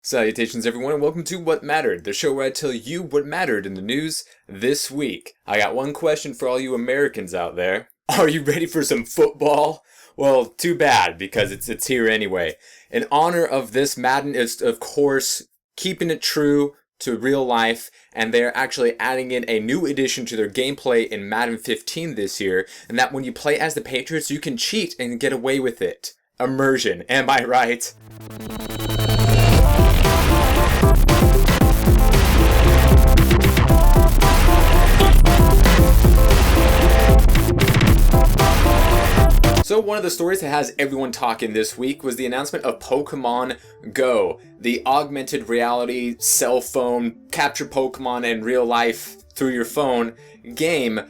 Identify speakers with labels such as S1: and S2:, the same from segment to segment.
S1: Salutations everyone and welcome to What Mattered, the show where I tell you what mattered in the news this week. I got one question for all you Americans out there. Are you ready for some football? Well, too bad, because it's here anyway. In honor of this, Madden is, of course, keeping it true to real life, and they're actually adding in a new addition to their gameplay in Madden 15 this year, and that when you play as the Patriots, you can cheat and get away with it. Immersion, am I right? So one of the stories that has everyone talking this week was the announcement of Pokemon Go, the augmented reality cell phone capture Pokemon in real life through your phone game,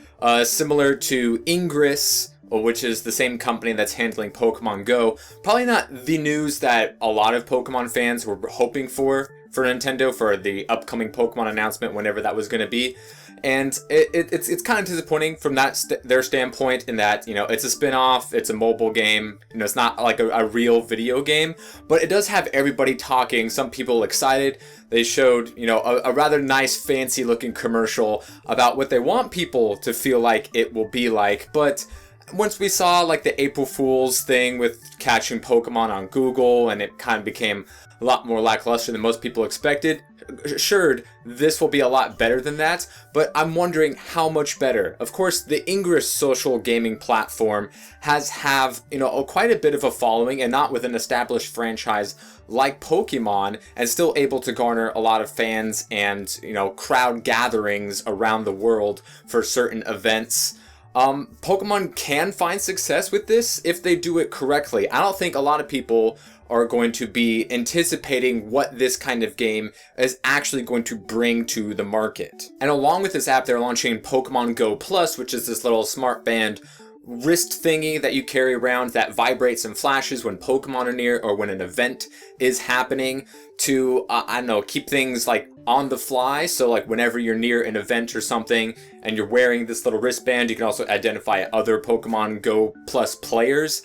S1: similar to Ingress, which is the same company that's handling Pokemon Go. Probably not the news that a lot of Pokemon fans were hoping for Nintendo for the upcoming Pokemon announcement, whenever that was going to be. And it's kind of disappointing from their standpoint, in that, you know, it's a spin-off, it's a mobile game, you know, it's not like a real video game, but it does have everybody talking, some people excited. They showed, you know, a rather nice, fancy-looking commercial about what they want people to feel like it will be like, but once we saw like the April Fool's thing with catching Pokemon on Google, and it kind of became a lot more lackluster than most people expected, assured this will be a lot better than that, but I'm wondering how much better. Of course, the Ingress social gaming platform have you know, quite a bit of a following, and not with an established franchise like Pokemon, and still able to garner a lot of fans and, you know, crowd gatherings around the world for certain events. Pokemon can find success with this if they do it correctly. I don't think a lot of people are going to be anticipating what this kind of game is actually going to bring to the market. And along with this app, they're launching Pokemon Go Plus, which is this little smart band wrist thingy that you carry around that vibrates and flashes when Pokemon are near or when an event is happening, to, I don't know, keep things like on the fly. So like whenever you're near an event or something and you're wearing this little wristband, you can also identify other Pokemon Go Plus players.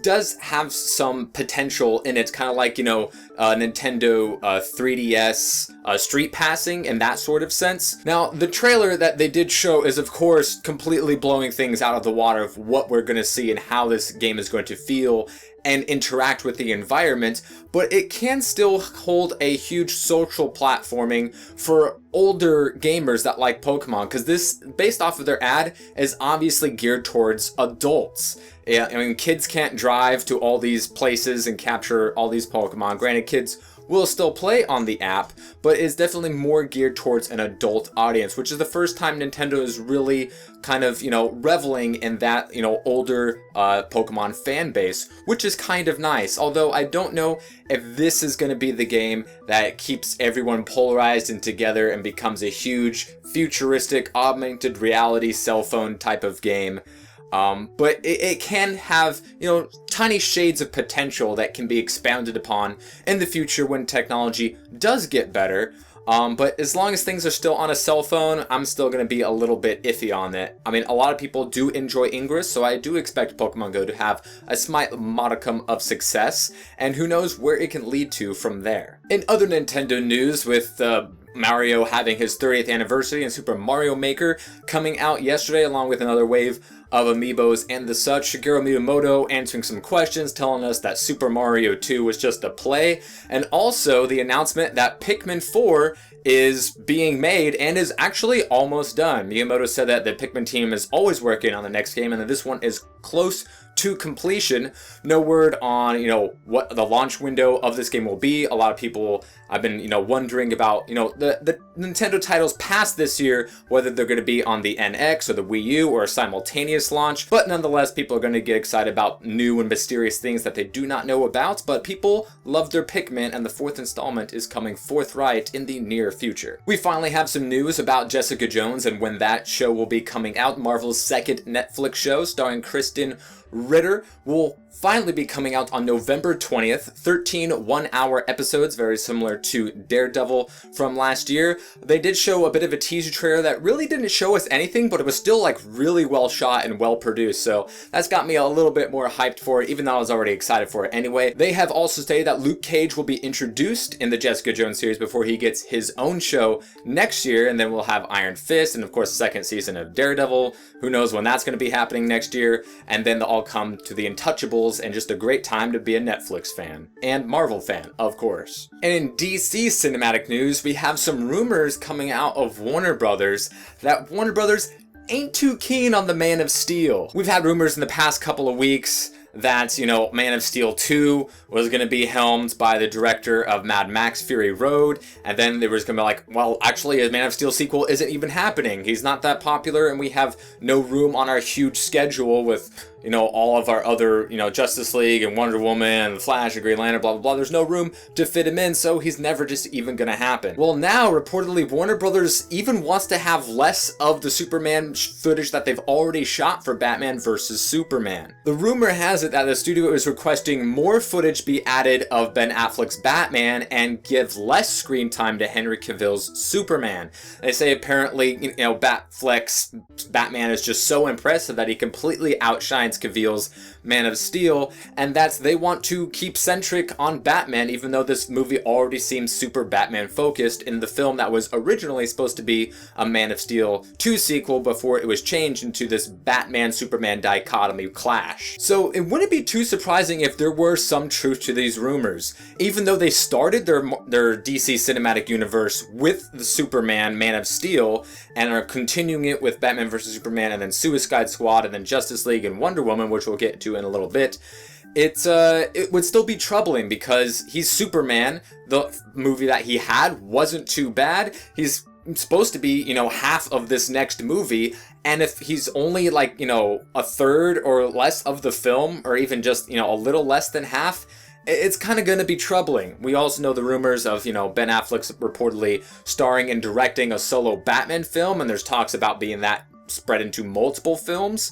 S1: Does have some potential in it, kind of like, you know, Nintendo 3DS Street Passing in that sort of sense. Now, the trailer that they did show is, of course, completely blowing things out of the water of what we're going to see and how this game is going to feel and interact with the environment, but it can still hold a huge social platforming for older gamers that like Pokemon, because this, based off of their ad, is obviously geared towards adults. Yeah, I mean, kids can't drive to all these places and capture all these Pokemon. Granted, kids will still play on the app, but it's definitely more geared towards an adult audience, which is the first time Nintendo is really kind of, you know, reveling in that, you know, older Pokemon fan base, which is kind of nice. Although I don't know if this is going to be the game that keeps everyone polarized and together and becomes a huge futuristic augmented reality cell phone type of game. But it can have, you know, tiny shades of potential that can be expounded upon in the future when technology does get better. But as long as things are still on a cell phone, I'm still going to be a little bit iffy on it. I mean, a lot of people do enjoy Ingress, so I do expect Pokemon Go to have a slight modicum of success, and who knows where it can lead to from there. In other Nintendo news, with Mario having his 30th anniversary and Super Mario Maker coming out yesterday, along with another wave of amiibos and the such, Shigeru Miyamoto answering some questions, telling us that Super Mario 2 was just a play, and also the announcement that Pikmin 4 is being made and is actually almost done. Miyamoto said that the Pikmin team is always working on the next game and that this one is close to completion. No word on, you know, what the launch window of this game will be. A lot of people have been, you know, wondering about, you know, the Nintendo titles past this year, whether they're going to be on the NX or the Wii U or a simultaneous launch. But nonetheless, people are going to get excited about new and mysterious things that they do not know about. But people love their Pikmin, and the fourth installment is coming forthright in the near future. We finally have some news about Jessica Jones and when that show will be coming out. Marvel's second Netflix show starring Kristen Ritter will finally be coming out on November 20th. 13 one-hour episodes, very similar to Daredevil from last year. They did show a bit of a teaser trailer that really didn't show us anything, but it was still like really well shot and well produced, so that's got me a little bit more hyped for it, even though I was already excited for it anyway. They have also stated that Luke Cage will be introduced in the Jessica Jones series before he gets his own show next year, and then we'll have Iron Fist and of course the second season of Daredevil. Who knows when that's going to be happening next year, and then they'll all come to the Untouchables, and just a great time to be a Netflix fan. And Marvel fan, of course. And in DC cinematic news, we have some rumors coming out of Warner Brothers that Warner Brothers ain't too keen on the Man of Steel. We've had rumors in the past couple of weeks that, Man of Steel 2 was going to be helmed by the director of Mad Max Fury Road, and then there was going to be like, well, actually a Man of Steel sequel isn't even happening. He's not that popular, and we have no room on our huge schedule with, all of our other, Justice League and Wonder Woman and The Flash and Green Lantern, blah, blah, blah. There's no room to fit him in, so he's never just even going to happen. Well, now, reportedly, Warner Brothers even wants to have less of the Superman footage that they've already shot for Batman vs. Superman. The rumor has it that the studio is requesting more footage be added of Ben Affleck's Batman and give less screen time to Henry Cavill's Superman. They say apparently, Batfleck's Batman is just so impressive that he completely outshines Cavill's Man of Steel, and they want to keep centric on Batman, even though this movie already seems super Batman focused in the film that was originally supposed to be a Man of Steel 2 sequel before it was changed into this Batman-Superman dichotomy clash. So it wouldn't be too surprising if there were some truth to these rumors. Even though they started their DC cinematic universe with the Superman Man of Steel and are continuing it with Batman vs. Superman and then Suicide Squad and then Justice League and Wonder Woman, which we'll get to in a little bit, it would still be troubling because he's Superman. The movie that he had wasn't too bad. He's supposed to be, half of this next movie, and if he's only like, a third or less of the film, or even just, a little less than half, it's kind of going to be troubling. We also know the rumors of, Ben Affleck's reportedly starring and directing a solo Batman film, and there's talks about being that spread into multiple films.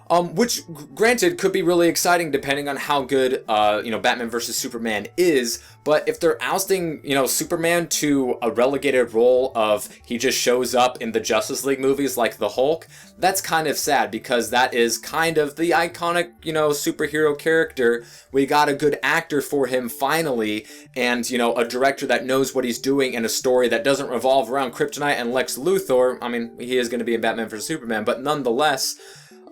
S1: Which, granted, could be really exciting depending on how good, Batman vs. Superman is, but if they're ousting, Superman to a relegated role of he just shows up in the Justice League movies like the Hulk, that's kind of sad because that is kind of the iconic, superhero character. We got a good actor for him finally, and, a director that knows what he's doing and a story that doesn't revolve around Kryptonite and Lex Luthor. I mean, he is going to be in Batman vs. Superman, but nonetheless,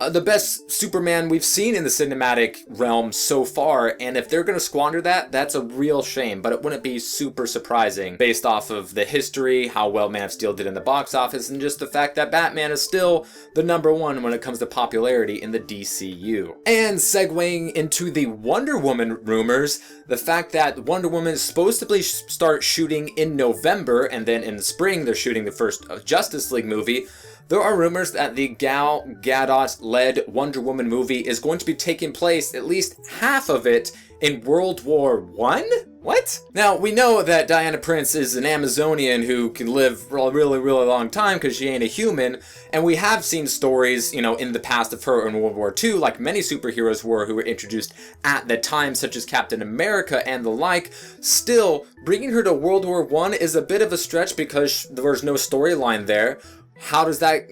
S1: the best Superman we've seen in the cinematic realm so far, and if they're going to squander that, that's a real shame, but it wouldn't be super surprising based off of the history, how well Man of Steel did in the box office, and just the fact that Batman is still the #1 when it comes to popularity in the DCU. And segueing into the Wonder Woman rumors, the fact that Wonder Woman is supposed to start shooting in November, and then in the spring they're shooting the first Justice League movie. There are rumors that the Gal Gadot-led Wonder Woman movie is going to be taking place, at least half of it, in World War I? What? Now, we know that Diana Prince is an Amazonian who can live for a really, really long time because she ain't a human, and we have seen stories, in the past of her in World War II, like many superheroes were who were introduced at the time, such as Captain America and the like. Still, bringing her to World War I is a bit of a stretch because there was no storyline there. How does that,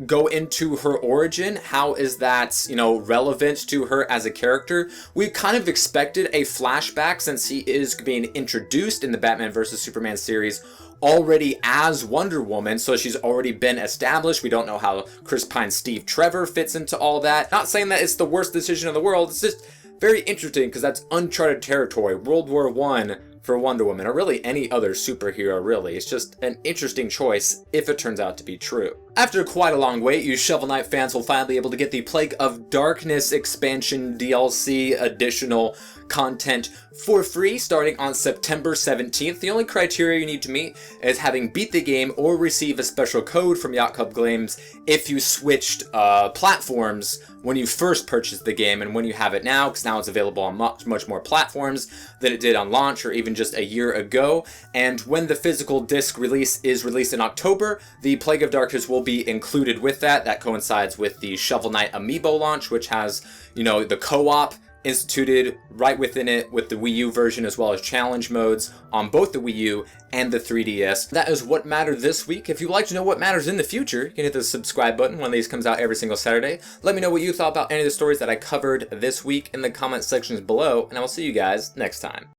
S1: go into her origin? How is that, relevant to her as a character? We kind of expected a flashback since he is being introduced in the Batman vs. Superman series already as Wonder Woman, so she's already been established. We don't know how Chris Pine's Steve Trevor fits into all that. Not saying that it's the worst decision in the world, it's just very interesting because that's uncharted territory. World War I for Wonder Woman, or really any other superhero really. It's just an interesting choice if it turns out to be true. After quite a long wait, you Shovel Knight fans will finally be able to get the Plague of Darkness expansion DLC additional content for free starting on September 17th. The only criteria you need to meet is having beat the game or receive a special code from Yacht Club Games if you switched platforms when you first purchased the game and when you have it now, because now it's available on much more platforms than it did on launch or even just a year ago. And when the physical disc release is released in October, the Plague of Darkness will be included with that. That coincides with the Shovel Knight Amiibo launch, which has, the co-op instituted right within it with the Wii U version, as well as challenge modes on both the Wii U and the 3DS. That is what mattered this week. If you'd like to know what matters in the future, you can hit the subscribe button. One of these comes out every single Saturday. Let me know what you thought about any of the stories that I covered this week in the comment sections below, and I will see you guys next time.